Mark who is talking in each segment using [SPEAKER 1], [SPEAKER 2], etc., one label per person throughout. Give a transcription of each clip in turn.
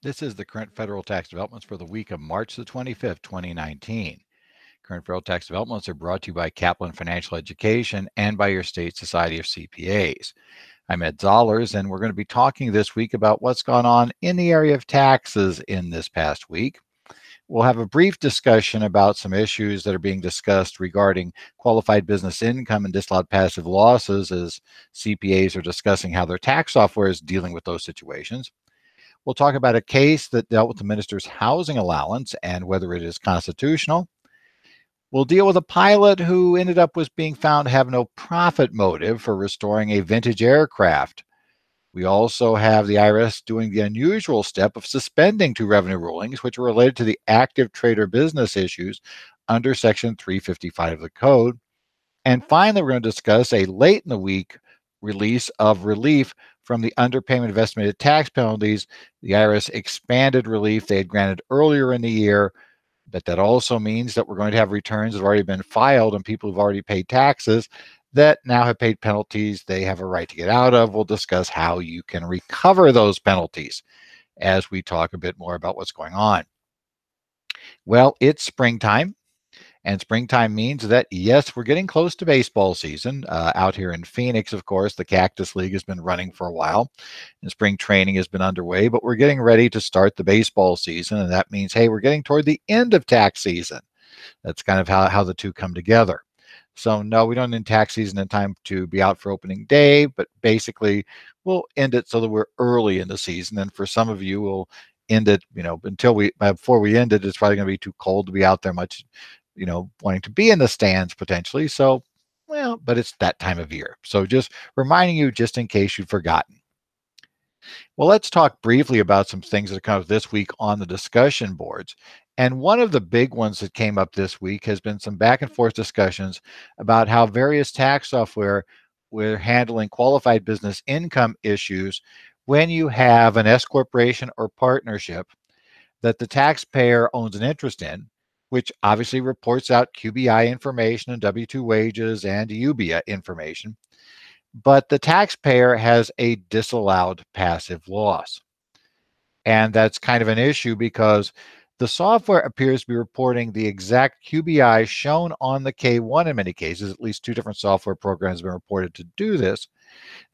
[SPEAKER 1] This is the current federal tax developments for the week of March the 25th, 2019. Current federal tax developments are brought to you by Kaplan Financial Education and by your state society of CPAs. I'm Ed Zollers, and we're going to be talking this week about what's gone on in the area of taxes in this past week. We'll have a brief discussion about some issues that are being discussed regarding qualified business income and disallowed passive losses as CPAs are discussing how their tax software is dealing with those situations. We'll talk about a case that dealt with the minister's housing allowance and whether it is constitutional. We'll deal with a pilot who ended up was being found to have no profit motive for restoring a vintage aircraft. We also have the IRS doing the unusual step of suspending two revenue rulings, which are related to the active trader business issues under Section 355 of the Code. And finally, we're going to discuss a late in the week release of relief from the underpayment of estimated tax penalties. The IRS expanded relief they had granted earlier in the year, but that also means that we're going to have returns that have already been filed and people who've already paid taxes that now have paid penalties they have a right to get out of. We'll discuss how you can recover those penalties as we talk a bit more about what's going on. Well, it's springtime. And springtime means that, yes, we're getting close to baseball season. Out here in Phoenix, of course, the Cactus League has been running for a while, and spring training has been underway, but we're getting ready to start the baseball season. And that means, hey, we're getting toward the end of tax season. That's kind of how the two come together. So, no, we don't end tax season in time to be out for opening day, but basically, we'll end it so that we're early in the season. And for some of you, we'll end it, before we end it, it's probably going to be too cold to be out there much, wanting to be in the stands potentially. So, well, but it's that time of year. So just reminding you, just in case you've forgotten. Well, let's talk briefly about some things that come up this week on the discussion boards. And one of the big ones that came up this week has been some back and forth discussions about how various tax software were handling qualified business income issues when you have an S corporation or partnership that the taxpayer owns an interest in, which obviously reports out QBI information and W-2 wages and UBIA information, but the taxpayer has a disallowed passive loss. And that's kind of an issue because the software appears to be reporting the exact QBI shown on the K1 in many cases. At least two different software programs have been reported to do this.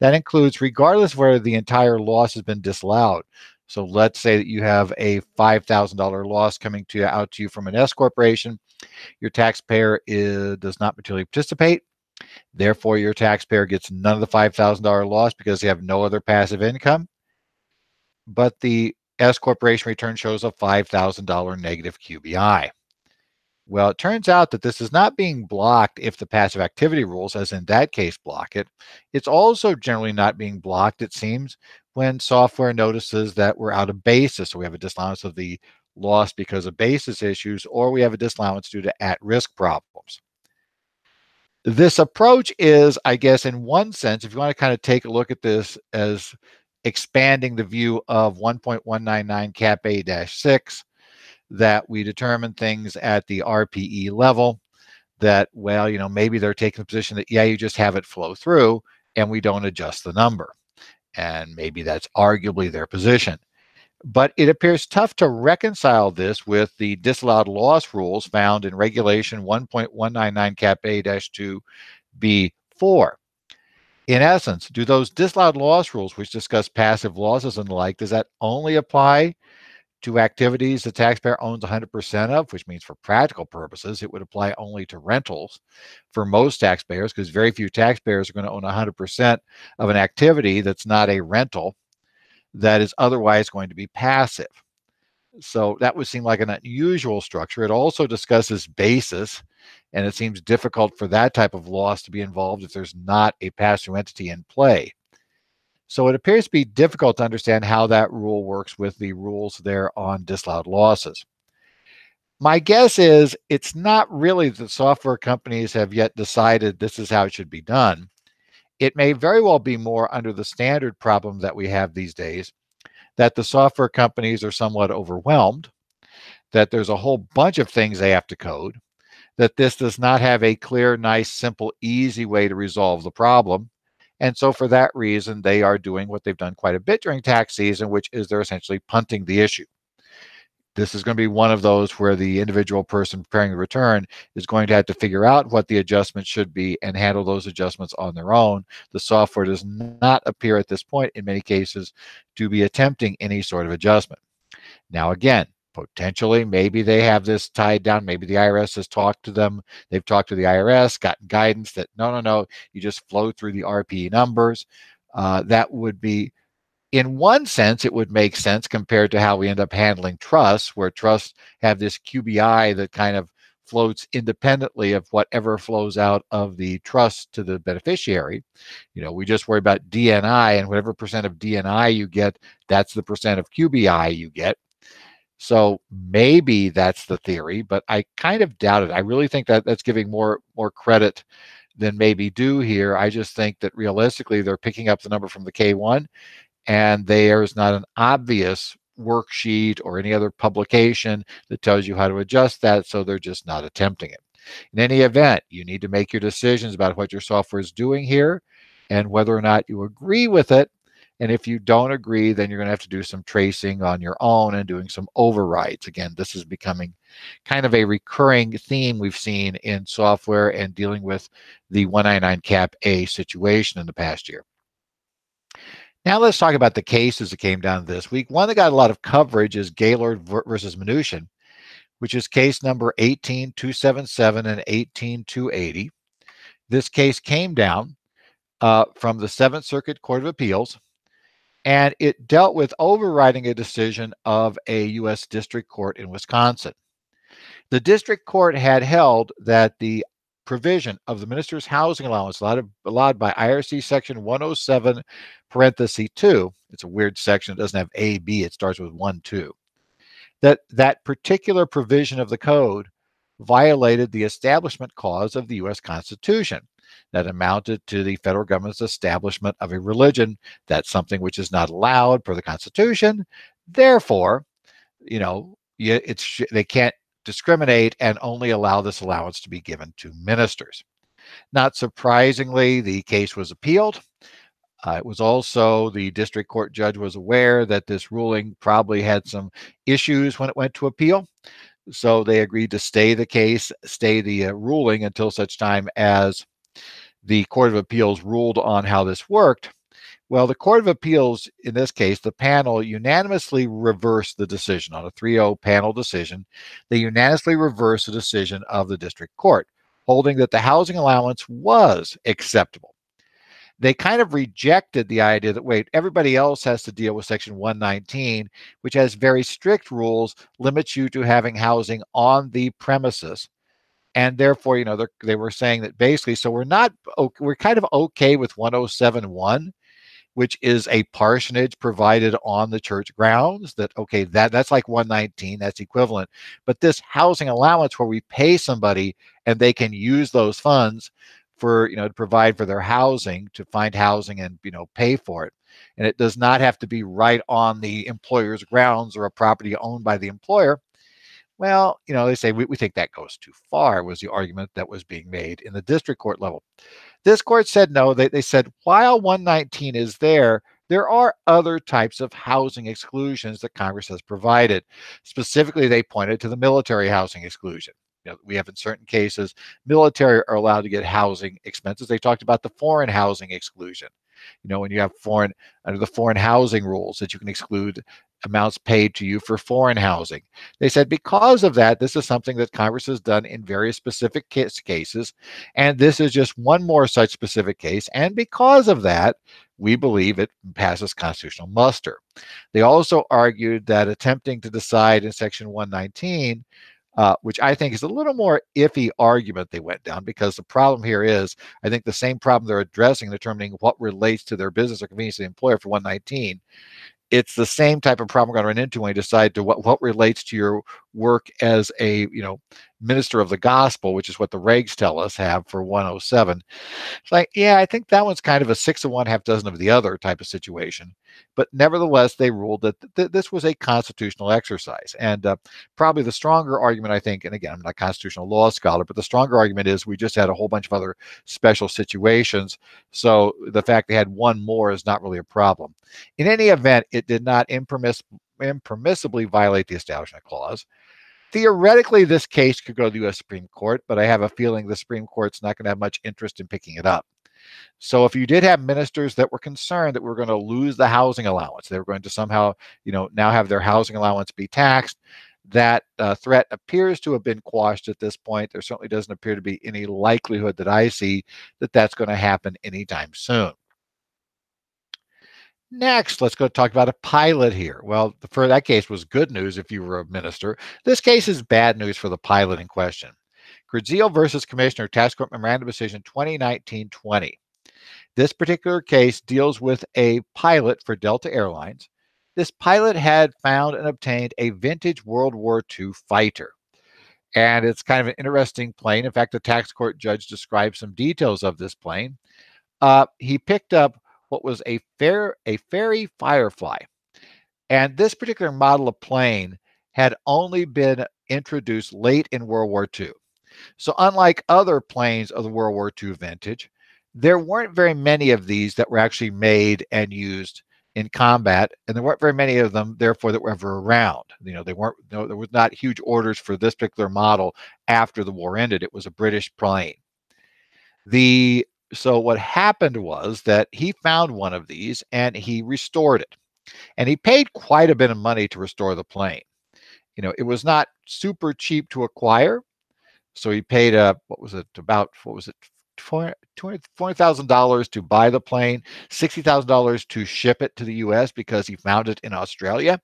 [SPEAKER 1] That includes regardless of whether the entire loss has been disallowed. So let's say that you have a $5,000 loss coming out to you from an S corporation. Your taxpayer does not materially participate. Therefore, your taxpayer gets none of the $5,000 loss because they have no other passive income. But the S corporation return shows a $5,000 negative QBI. Well, it turns out that this is not being blocked if the passive activity rules, as in that case, block it. It's also generally not being blocked, it seems, when software notices that we're out of basis. So we have a disallowance of the loss because of basis issues, or we have a disallowance due to at-risk problems. This approach is, I guess, in one sense, if you want to kind of take a look at this as expanding the view of 1.199 Cap A-6, that we determine things at the RPE level that, well, maybe they're taking the position that, yeah, you just have it flow through and we don't adjust the number. And maybe that's arguably their position. But it appears tough to reconcile this with the disallowed loss rules found in Regulation 1.199 Cap A-2B4. In essence, do those disallowed loss rules, which discuss passive losses and the like, does that only apply to activities the taxpayer owns 100% of, which means for practical purposes, it would apply only to rentals for most taxpayers, because very few taxpayers are going to own 100% of an activity that's not a rental that is otherwise going to be passive. So that would seem like an unusual structure. It also discusses basis, and it seems difficult for that type of loss to be involved if there's not a pass-through entity in play. So it appears to be difficult to understand how that rule works with the rules there on disallowed losses. My guess is it's not really that software companies have yet decided this is how it should be done. It may very well be more under the standard problem that we have these days, that the software companies are somewhat overwhelmed, that there's a whole bunch of things they have to code, that this does not have a clear, nice, simple, easy way to resolve the problem, And so for that reason, they are doing what they've done quite a bit during tax season, which is they're essentially punting the issue. This is going to be one of those where the individual person preparing the return is going to have to figure out what the adjustments should be and handle those adjustments on their own. The software does not appear at this point, in many cases, to be attempting any sort of adjustment. Now, again, potentially, maybe they have this tied down. Maybe the IRS has talked to them. They've talked to the IRS, gotten guidance that no, you just flow through the RPE numbers. That would be, in one sense, it would make sense compared to how we end up handling trusts, where trusts have this QBI that kind of floats independently of whatever flows out of the trust to the beneficiary. We just worry about DNI, and whatever percent of DNI you get, that's the percent of QBI you get. So maybe that's the theory, but I kind of doubt it. I really think that that's giving more credit than maybe due here. I just think that realistically, they're picking up the number from the K1, and there's not an obvious worksheet or any other publication that tells you how to adjust that, so they're just not attempting it. In any event, you need to make your decisions about what your software is doing here and whether or not you agree with it. And if you don't agree, then you're going to have to do some tracing on your own and doing some overrides. Again, this is becoming kind of a recurring theme we've seen in software and dealing with the 199 Cap A situation in the past year. Now let's talk about the cases that came down this week. One that got a lot of coverage is Gaylord versus Mnuchin, which is case number 18277 and 18280. This case came down from the Seventh Circuit Court of Appeals, and it dealt with overriding a decision of a U.S. District Court in Wisconsin. The district court had held that the provision of the minister's housing allowance allowed by IRC section 107 parenthesis 2, it's a weird section, it doesn't have A, B, it starts with 1, 2, that particular provision of the code violated the establishment clause of the U.S. Constitution that amounted to the federal government's establishment of a religion. That's something which is not allowed per the Constitution. Therefore, they can't discriminate and only allow this allowance to be given to ministers. Not surprisingly, the case was appealed. It was also, the district court judge was aware that this ruling probably had some issues when it went to appeal. So they agreed to stay the case, stay the ruling until such time as the Court of Appeals ruled on how this worked. Well, the Court of Appeals, in this case, the panel unanimously reversed the decision on a 3-0 panel decision. They unanimously reversed the decision of the district court, holding that the housing allowance was acceptable. They kind of rejected the idea that, wait, everybody else has to deal with Section 119, which has very strict rules, limits you to having housing on the premises. And therefore, they were saying that basically, so we're kind of okay with 107.1, which is a parsonage provided on the church grounds, that's like 119, that's equivalent. But this housing allowance where we pay somebody and they can use those funds for, to provide for their housing, to find housing and, pay for it. And it does not have to be right on the employer's grounds or a property owned by the employer. Well, they say we think that goes too far, was the argument that was being made in the district court level. This court said no. They said while 119 is there are other types of housing exclusions that Congress has provided. Specifically, they pointed to the military housing exclusion. We have in certain cases, military are allowed to get housing expenses. They talked about the foreign housing exclusion. When you have under the foreign housing rules, that you can exclude amounts paid to you for foreign housing. They said because of that, this is something that Congress has done in various specific cases, and this is just one more such specific case, and because of that, we believe it passes constitutional muster. They also argued that attempting to decide in Section 119, which I think is a little more iffy argument they went down, because the problem here is, I think the same problem they're addressing, determining what relates to their business or convenience to the employer for 119, it's the same type of problem we're going to run into when we decide to what relates to your work as a, minister of the gospel, which is what the regs tell us have for 107. It's like, yeah, I think that one's kind of a 6 of one, half dozen of the other type of situation. But nevertheless, they ruled that this was a constitutional exercise. And probably the stronger argument, I think, and again, I'm not a constitutional law scholar, but the stronger argument is we just had a whole bunch of other special situations. So the fact they had one more is not really a problem. In any event, it did not impermissibly violate the Establishment Clause. Theoretically, this case could go to the U.S. Supreme Court, but I have a feeling the Supreme Court's not going to have much interest in picking it up. So if you did have ministers that were concerned that we're going to lose the housing allowance, they were going to somehow, now have their housing allowance be taxed, that threat appears to have been quashed at this point. There certainly doesn't appear to be any likelihood that I see that that's going to happen anytime soon. Next, let's go talk about a pilot here. Well, for that case was good news if you were a minister. This case is bad news for the pilot in question. Grzio versus Commissioner, Tax Court Memorandum Decision 2019-20. This particular case deals with a pilot for Delta Airlines. This pilot had found and obtained a vintage World War II fighter. And it's kind of an interesting plane. In fact, the tax court judge described some details of this plane. He picked up what was a Fairey Firefly. And this particular model of plane had only been introduced late in World War II. So unlike other planes of the World War II vintage, there weren't very many of these that were actually made and used in combat, and there weren't very many of them, therefore, that were ever around. There was not huge orders for this particular model after the war ended. It was a British plane. So what happened was that he found one of these and he restored it. And he paid quite a bit of money to restore the plane. It was not super cheap to acquire. So he paid $400,000 to buy the plane, $60,000 to ship it to the US because he found it in Australia.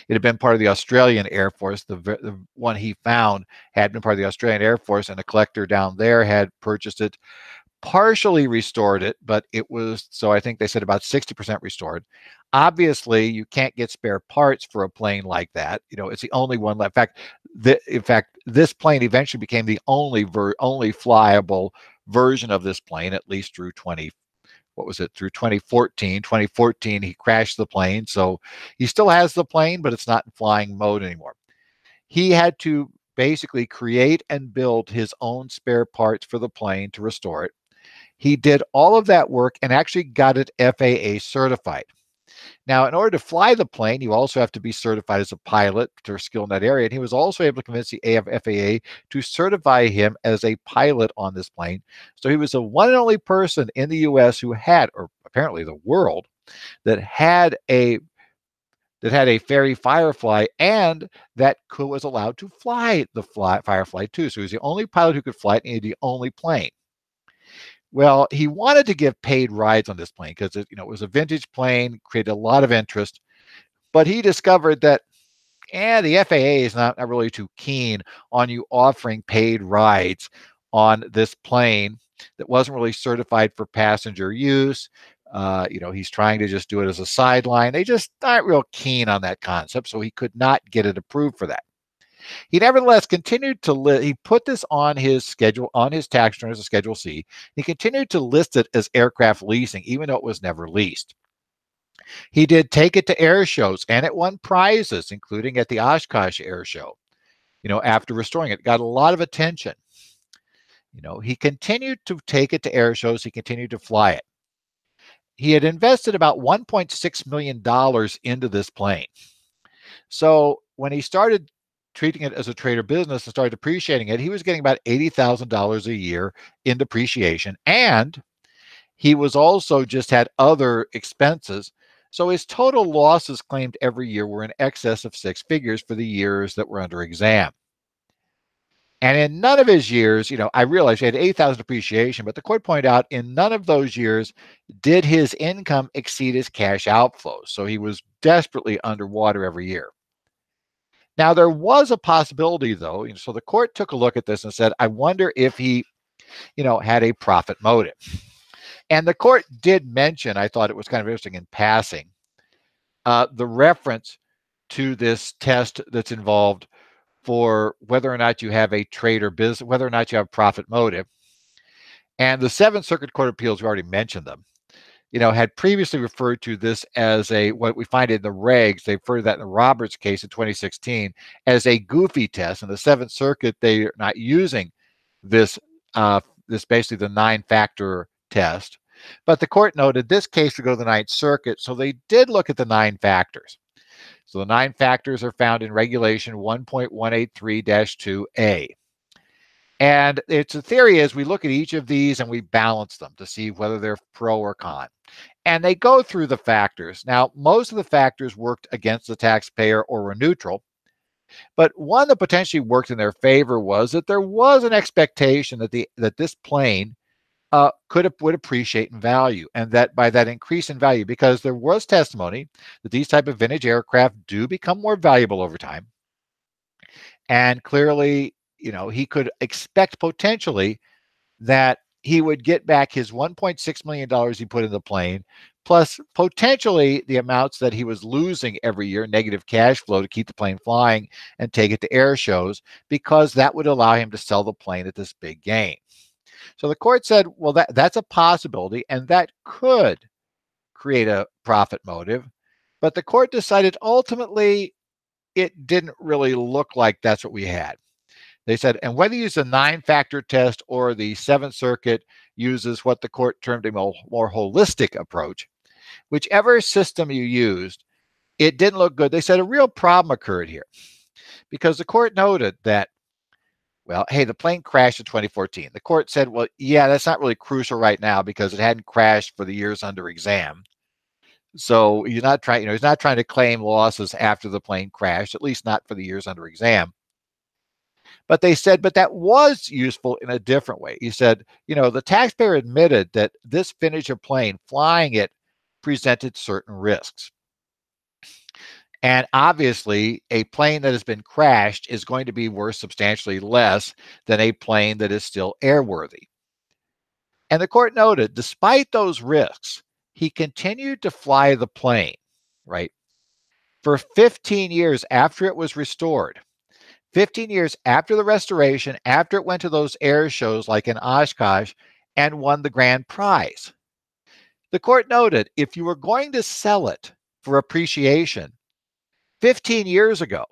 [SPEAKER 1] It had been part of the Australian Air Force. The one he found had been part of the Australian Air Force, and a collector down there had purchased it, partially restored it, but it was, so I think they said about 60% restored. Obviously, you can't get spare parts for a plane like that. It's the only one left. In fact, this plane eventually became the only flyable version of this plane, at least through 2014. 2014, he crashed the plane, so he still has the plane, but it's not in flying mode anymore. He had to basically create and build his own spare parts for the plane to restore it. He did all of that work and actually got it FAA certified. Now, in order to fly the plane, you also have to be certified as a pilot to skill in that area. And he was also able to convince the FAA to certify him as a pilot on this plane. So he was the one and only person in the US who had, or apparently the world, that had a Fairey Firefly and that was allowed to fly the Firefly too. So he was the only pilot who could fly it, and he had the only plane. Well, he wanted to give paid rides on this plane because it was a vintage plane, created a lot of interest. But he discovered that the FAA is not really too keen on you offering paid rides on this plane that wasn't really certified for passenger use. He's trying to just do it as a sideline. They just aren't real keen on that concept, so he could not get it approved for that. He nevertheless continued to he put this on his schedule, on his tax return as a Schedule C. He continued to list it as aircraft leasing, even though it was never leased. He did take it to air shows, and it won prizes, including at the Oshkosh Air Show. After restoring it, got a lot of attention. He continued to take it to air shows. He continued to fly it. He had invested about $1.6 million into this plane. So when he started treating it as a trader business and started depreciating it, he was getting about $80,000 a year in depreciation. And he was also just had other expenses. So his total losses claimed every year were in excess of six figures for the years that were under exam. And in none of his years, I realized he had 8,000 depreciation, but the court pointed out in none of those years did his income exceed his cash outflows. So he was desperately underwater every year. Now, there was a possibility, though. So the court took a look at this and said, I wonder if he, had a profit motive. And the court did mention, I thought it was kind of interesting in passing, the reference to this test that's involved for whether or not you have a trade or business, whether or not you have profit motive. And the Seventh Circuit Court of Appeals, we already mentioned them, had previously referred to this as what we find in the regs. They referred to that in the Roberts case in 2016 as a goofy test. In the Seventh Circuit, they are not using this, this basically the 9-factor test. But the court noted this case would go to the Ninth Circuit, so they did look at the 9 factors. So the 9 factors are found in Regulation 1.183-2A. And its theory is we look at each of these and we balance them to see whether they're pro or con. And they go through the factors. Now, most of the factors worked against the taxpayer or were neutral. But one that potentially worked in their favor was that there was an expectation that this plane would appreciate in value, and that by that increase in value, because there was testimony that these type of vintage aircraft do become more valuable over time. And clearly, he could expect potentially that he would get back his $1.6 million he put in the plane, plus potentially the amounts that he was losing every year, negative cash flow to keep the plane flying and take it to air shows, because that would allow him to sell the plane at this big gain. So the court said, well, that's a possibility, and that could create a profit motive. But the court decided ultimately it didn't really look like that's what we had. They said, and whether you use a 9-factor test or the Seventh Circuit uses what the court termed a more holistic approach, whichever system you used, it didn't look good. They said a real problem occurred here because the court noted that, well, hey, the plane crashed in 2014. The court said, well, yeah, that's not really crucial right now because it hadn't crashed for the years under exam. So he's not trying to claim losses after the plane crashed, at least not for the years under exam. But they said, but that was useful in a different way. He said, the taxpayer admitted that this vintage of plane, flying it, presented certain risks. And obviously, a plane that has been crashed is going to be worth substantially less than a plane that is still airworthy. And the court noted, despite those risks, he continued to fly the plane, right, for 15 years after it was restored. 15 years after the restoration, after it went to those air shows like in Oshkosh and won the grand prize. The court noted if you were going to sell it for appreciation 15 years ago,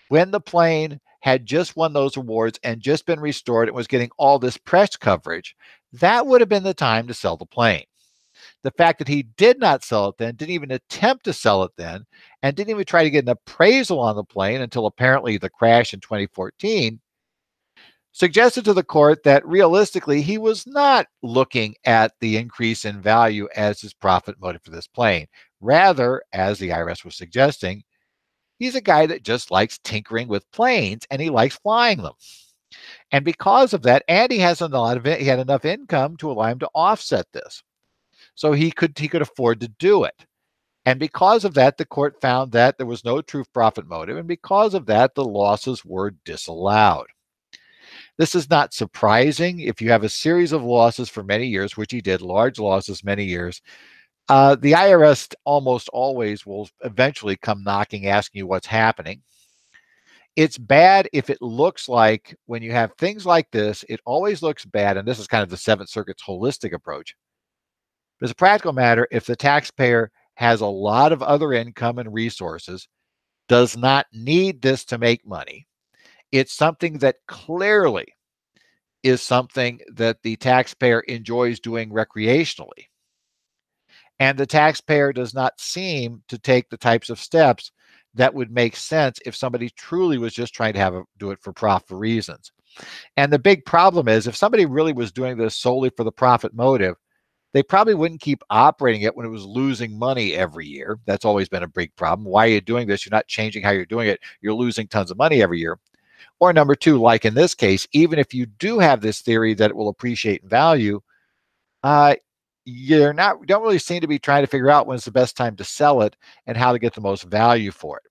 [SPEAKER 1] when the plane had just won those awards and just been restored and was getting all this press coverage, that would have been the time to sell the plane. The fact that he did not sell it then, didn't even attempt to sell it then, and didn't even try to get an appraisal on the plane until apparently the crash in 2014, suggested to the court that realistically he was not looking at the increase in value as his profit motive for this plane. Rather, as the IRS was suggesting, he's a guy that just likes tinkering with planes and he likes flying them. And because of that, and he had enough income to allow him to offset this. So he could afford to do it. And because of that, the court found that there was no true profit motive. And because of that, the losses were disallowed. This is not surprising. If you have a series of losses for many years, which he did, large losses many years, the IRS almost always will eventually come knocking, asking you what's happening. It's bad if it looks like when you have things like this, it always looks bad. And this is kind of the Seventh Circuit's holistic approach. But as a practical matter, if the taxpayer has a lot of other income and resources, does not need this to make money, it's something that clearly is something that the taxpayer enjoys doing recreationally. And the taxpayer does not seem to take the types of steps that would make sense if somebody truly was just trying to do it for profit reasons. And the big problem is if somebody really was doing this solely for the profit motive, they probably wouldn't keep operating it when it was losing money every year. That's always been a big problem. Why are you doing this? You're not changing how you're doing it. You're losing tons of money every year. Or number two, like in this case, even if you do have this theory that it will appreciate in value, you don't really seem to be trying to figure out when's the best time to sell it and how to get the most value for it.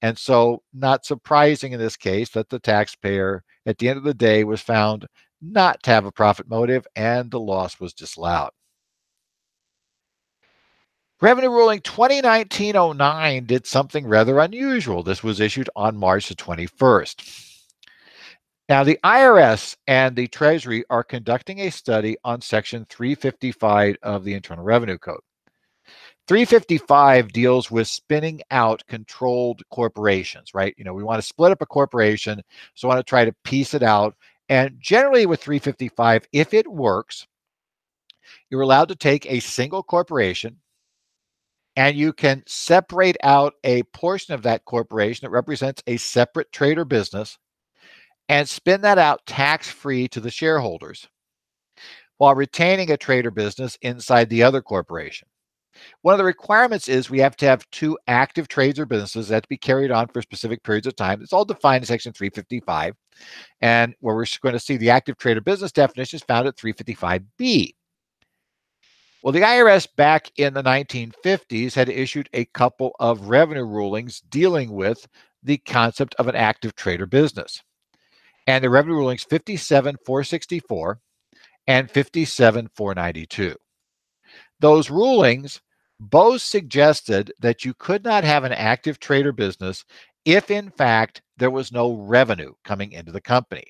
[SPEAKER 1] And so not surprising in this case that the taxpayer at the end of the day was found not to have a profit motive and the loss was disallowed. Revenue ruling 2019-09 did something rather unusual. This was issued on March the 21st. Now, the IRS and the Treasury are conducting a study on Section 355 of the Internal Revenue Code. 355 deals with spinning out controlled corporations, right? We want to split up a corporation, so we want to try to piece it out. And generally with 355, if it works, you're allowed to take a single corporation and you can separate out a portion of that corporation that represents a separate trade or business and spin that out tax-free to the shareholders while retaining a trade or business inside the other corporation. One of the requirements is we have to have two active trades or businesses that have to be carried on for specific periods of time. It's all defined in Section 355. And where we're going to see the active trade or business definition is found at 355B. Well, the IRS back in the 1950s had issued a couple of revenue rulings dealing with the concept of an active trade or business. And the revenue rulings 57-464 and 57-492. Those rulings both suggested that you could not have an active trade or business if, in fact, there was no revenue coming into the company.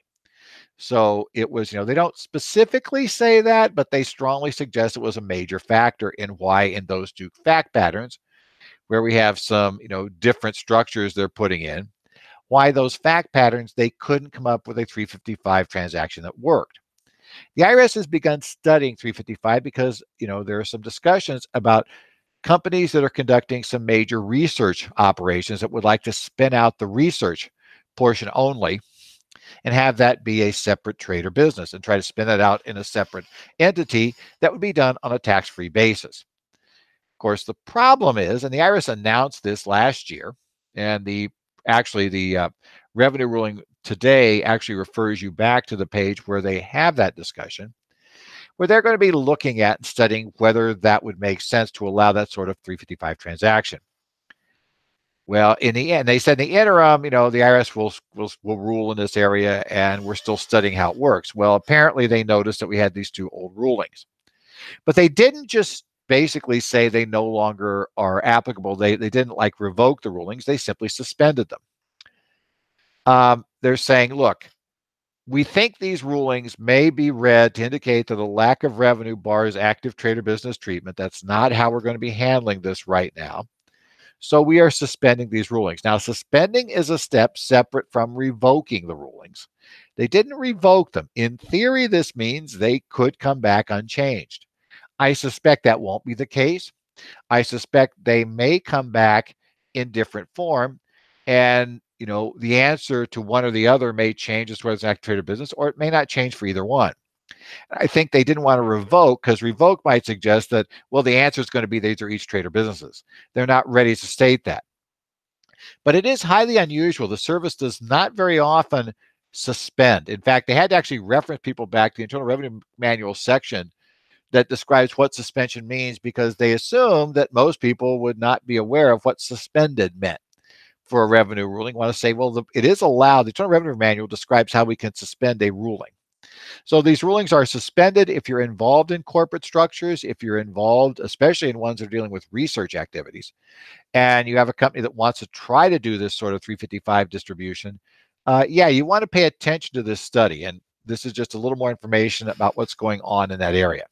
[SPEAKER 1] So it was, they don't specifically say that, but they strongly suggest it was a major factor in why in those two fact patterns, where we have some, different structures they're putting in, why those fact patterns, they couldn't come up with a 355 transaction that worked. The IRS has begun studying 355 because, there are some discussions about companies that are conducting some major research operations that would like to spin out the research portion only and have that be a separate trade or business and try to spin that out in a separate entity that would be done on a tax-free basis. Of course, the problem is, and the IRS announced this last year, and the revenue ruling today actually refers you back to the page where they have that discussion, where they're going to be looking at and studying whether that would make sense to allow that sort of 355 transaction. Well, in the end, they said in the interim, the IRS will rule in this area, and we're still studying how it works. Well, apparently they noticed that we had these two old rulings, but they didn't just basically say they no longer are applicable. They didn't revoke the rulings. They simply suspended them. They're saying, look, we think these rulings may be read to indicate that a lack of revenue bars active trade or business treatment. That's not how we're going to be handling this right now. So we are suspending these rulings. Now, suspending is a step separate from revoking the rulings. They didn't revoke them. In theory, this means they could come back unchanged. I suspect that won't be the case. I suspect they may come back in different form. And, the answer to one or the other may change as far as active trade or business, or it may not change for either one. I think they didn't want to revoke because revoke might suggest that, well, the answer is going to be these are each trade or businesses. They're not ready to state that. But it is highly unusual. The service does not very often suspend. In fact, they had to actually reference people back to the Internal Revenue Manual section that describes what suspension means because they assume that most people would not be aware of what suspended meant for a revenue ruling. Want to say, well, it is allowed. The Internal Revenue Manual describes how we can suspend a ruling. So these rulings are suspended if you're involved in corporate structures, if you're involved, especially in ones that are dealing with research activities, and you have a company that wants to try to do this sort of 355 distribution. You want to pay attention to this study. And this is just a little more information about what's going on in that area.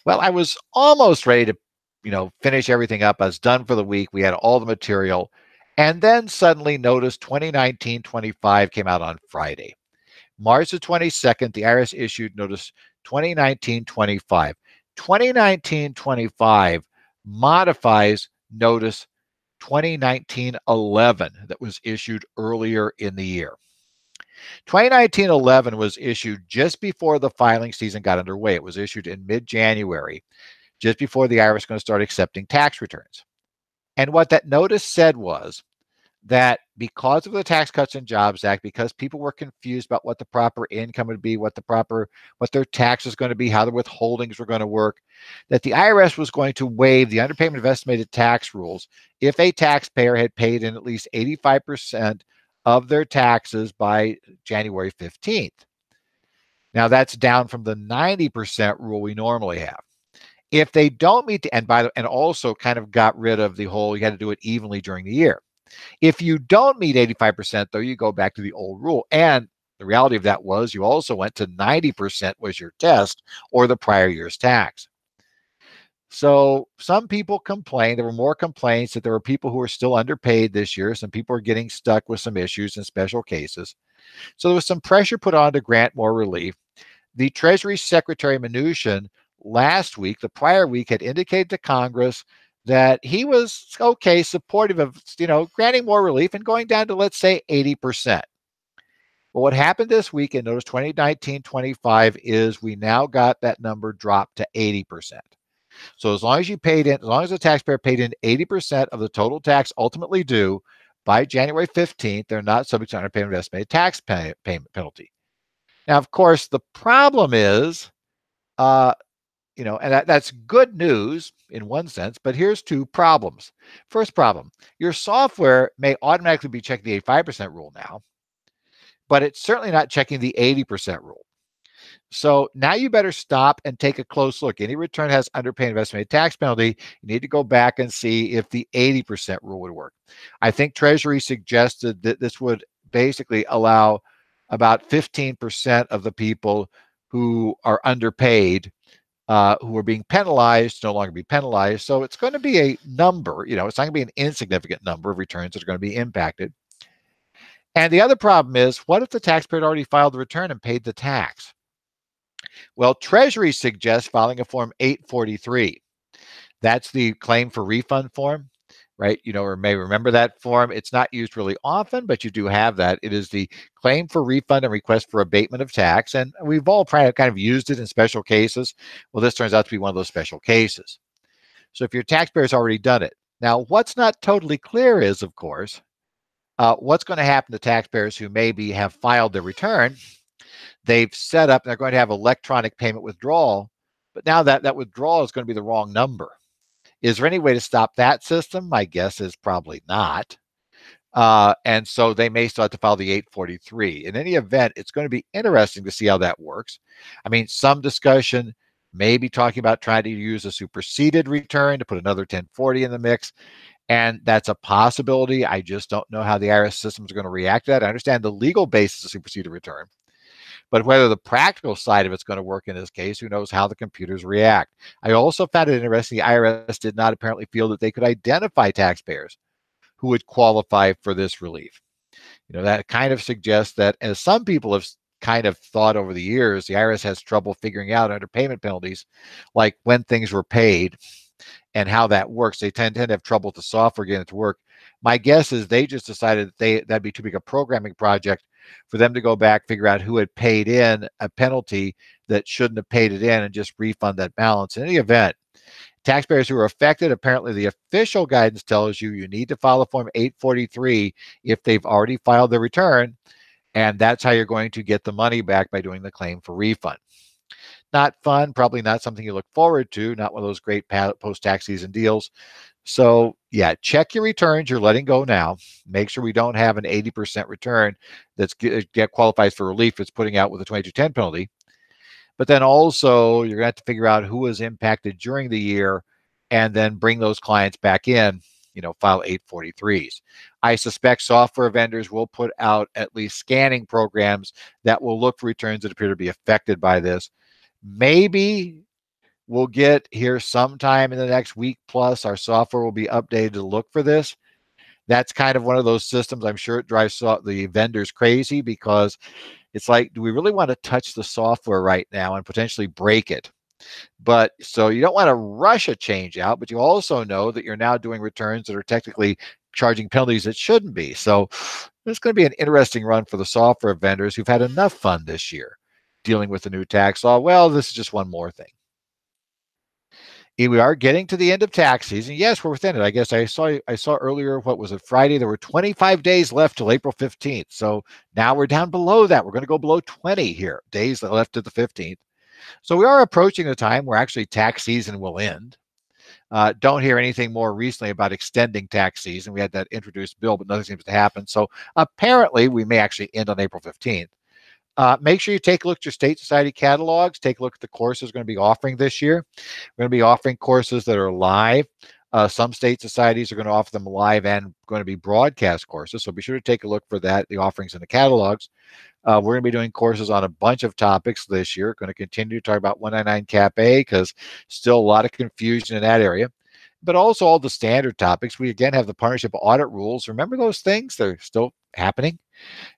[SPEAKER 1] Well, I was almost ready to, finish everything up. I was done for the week. We had all the material. And then suddenly notice 2019-25 came out on Friday. March the 22nd, the IRS issued notice 2019-25. 2019-25 modifies notice 2019-11 that was issued earlier in the year. 2019-11 was issued just before the filing season got underway. It was issued in mid-January, just before the IRS was going to start accepting tax returns. And what that notice said was that because of the Tax Cuts and Jobs Act, because people were confused about what the proper income would be, what their tax is going to be, how the withholdings were going to work, that the IRS was going to waive the underpayment of estimated tax rules if a taxpayer had paid in at least 85% of their taxes by January 15th. Now, that's down from the 90% rule we normally have. If they don't meet the, and also kind of got rid of the whole, you had to do it evenly during the year. If you don't meet 85%, though, you go back to the old rule. And the reality of that was you also went to 90% was your test or the prior year's tax. So some people complained. There were more complaints that there were people who were still underpaid this year. Some people are getting stuck with some issues in special cases. So there was some pressure put on to grant more relief. The Treasury Secretary Mnuchin last week, the prior week, had indicated to Congress that he was okay, supportive of granting more relief and going down to, let's say, 80%. But what happened this week in notice 2019-25 is we now got that number dropped to 80%. So as long as you paid in, as long as the taxpayer paid in 80% of the total tax ultimately due by January 15th, they're not subject to underpayment of estimated tax payment penalty. Now, of course, the problem is, and that's good news in one sense, but here's two problems. First problem, your software may automatically be checking the 85% rule now, but it's certainly not checking the 80% rule. So now you better stop and take a close look. Any return has underpayment of estimated tax penalty. You need to go back and see if the 80% rule would work. I think Treasury suggested that this would basically allow about 15% of the people who are underpaid, who are being penalized, no longer be penalized. So it's going to be a number, it's not going to be an insignificant number of returns that are going to be impacted. And the other problem is, what if the taxpayer had already filed the return and paid the tax? Well, Treasury suggests filing a Form 843. That's the claim for refund form, right? Or may remember that form. It's not used really often, but you do have that. It is the claim for refund and request for abatement of tax. And we've all kind of used it in special cases. Well, this turns out to be one of those special cases. So if your taxpayer's already done it. Now, what's not totally clear is, of course, what's going to happen to taxpayers who maybe have filed their return. They've set up, they're going to have electronic payment withdrawal, but now that withdrawal is going to be the wrong number. Is there any way to stop that system? My guess is probably not. And so they may still have to file the 843. In any event, it's going to be interesting to see how that works. I mean, some discussion may be talking about trying to use a superseded return to put another 1040 in the mix. And that's a possibility. I just don't know how the IRS systems are going to react to that. I understand the legal basis of superseded return. But whether the practical side of it's going to work in this case, who knows how the computers react. I also found it interesting the IRS did not apparently feel that they could identify taxpayers who would qualify for this relief. That kind of suggests that, as some people have kind of thought over the years, the IRS has trouble figuring out underpayment penalties, like when things were paid and how that works. They tend to have trouble with the software getting it to work. My guess is they just decided that'd be too big a programming project for them to go back, figure out who had paid in a penalty that shouldn't have paid it in, and just refund that balance. In any event, taxpayers who are affected, apparently the official guidance tells you need to file a Form 843 if they've already filed their return, and that's how you're going to get the money back, by doing the claim for refund. Not fun, probably not something you look forward to, not one of those great post-tax season deals. So yeah, check your returns you're letting go now. Make sure we don't have an 80% return that's qualifies for relief it's putting out with a 2210 penalty. But then also you're going to have to figure out who was impacted during the year and then bring those clients back in, file 843s. I suspect software vendors will put out at least scanning programs that will look for returns that appear to be affected by this. Maybe we'll get here sometime in the next week plus, our software will be updated to look for this. That's kind of one of those systems. I'm sure it drives the vendors crazy, because it's like, do we really want to touch the software right now and potentially break it? But so you don't want to rush a change out, but you also know that you're now doing returns that are technically charging penalties that shouldn't be. So it's going to be an interesting run for the software vendors who've had enough fun this year dealing with the new tax law. Well, this is just one more thing. We are getting to the end of tax season. Yes, we're within it. I guess I saw earlier, what was it, Friday? There were 25 days left till April 15th. So now we're down below that. We're going to go below 20 here, days left to the 15th. So we are approaching the time where actually tax season will end. Don't hear anything more recently about extending tax season. We had that introduced bill, but nothing seems to happen. So apparently we may actually end on April 15th. Make sure you take a look at your state society catalogs. Take a look at the courses we're going to be offering this year. We're going to be offering courses that are live. Some state societies are going to offer them live and going to be broadcast courses. So be sure to take a look for that, the offerings in the catalogs. We're going to be doing courses on a bunch of topics this year. Going to continue to talk about 199 Cap A because still a lot of confusion in that area. But also all the standard topics. We again have the partnership audit rules. Remember those things? They're still happening,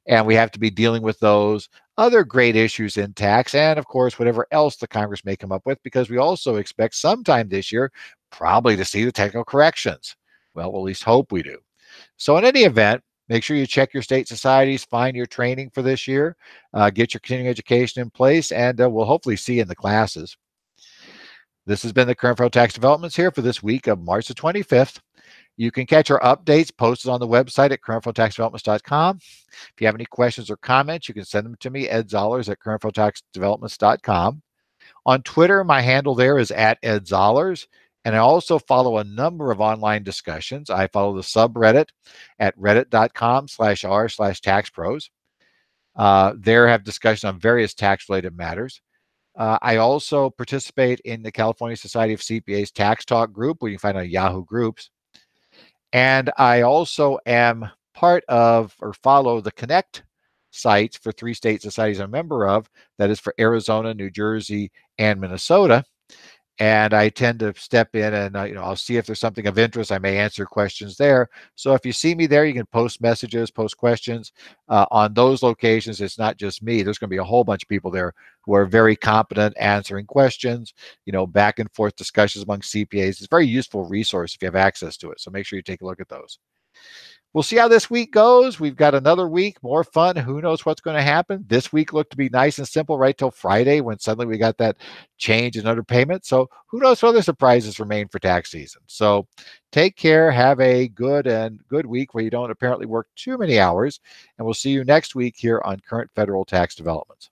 [SPEAKER 1] and we have to be dealing with those other great issues in tax, and of course whatever else the Congress may come up with, because we also expect sometime this year probably to see the technical corrections. Well, we'll at least hope we do. So in any event, make sure you check your state societies, find your training for this year, get your continuing education in place, and we'll hopefully see you in the classes. This has been the Current Federal Tax Developments here for this week of March the 25th. You can catch our updates posted on the website at currentfederaltaxdevelopments.com. If you have any questions or comments, you can send them to me, Ed Zollers at currentfederaltaxdevelopments.com. On Twitter, my handle there is at Ed Zollers. And I also follow a number of online discussions. I follow the subreddit at reddit.com/r/taxpros. There have discussions on various tax-related matters. I also participate in the California Society of CPAs Tax Talk group, where you can find on Yahoo Groups. And I also am part of or follow the Connect sites for 3 state societies I'm a member of. That is for Arizona, New Jersey, and Minnesota. And I tend to step in and I'll see if there's something of interest. I may answer questions there. So if you see me there, you can post messages, post questions on those locations. It's not just me. There's going to be a whole bunch of people there who are very competent answering questions, back and forth discussions among CPAs. It's a very useful resource if you have access to it. So make sure you take a look at those. We'll see how this week goes. We've got another week, more fun. Who knows what's going to happen? This week looked to be nice and simple right till Friday when suddenly we got that change in underpayment. So who knows what other surprises remain for tax season. So take care. Have a good week where you don't apparently work too many hours. And we'll see you next week here on Current Federal Tax Developments.